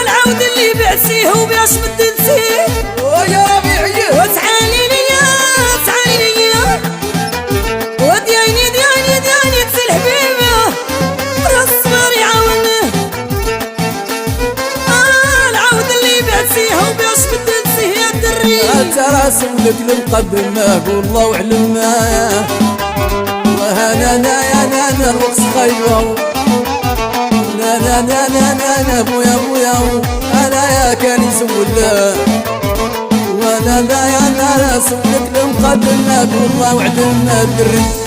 العود اللي بعسيه وباش مدنسيه ويا ربيعي وتعالي ليا تعالي ليا ودياني دياني دياني تسي الحبيبه راس صغار يعاونه العود اللي بعسيه وباش مدنسيه يا دري انت راسولك المقدمه والله وعلمه وانا يا نانا الوقت خيبه نا بويا انا يا كان يسول وانا لا يا ناس ولك المقدمه والله وعدنا الدري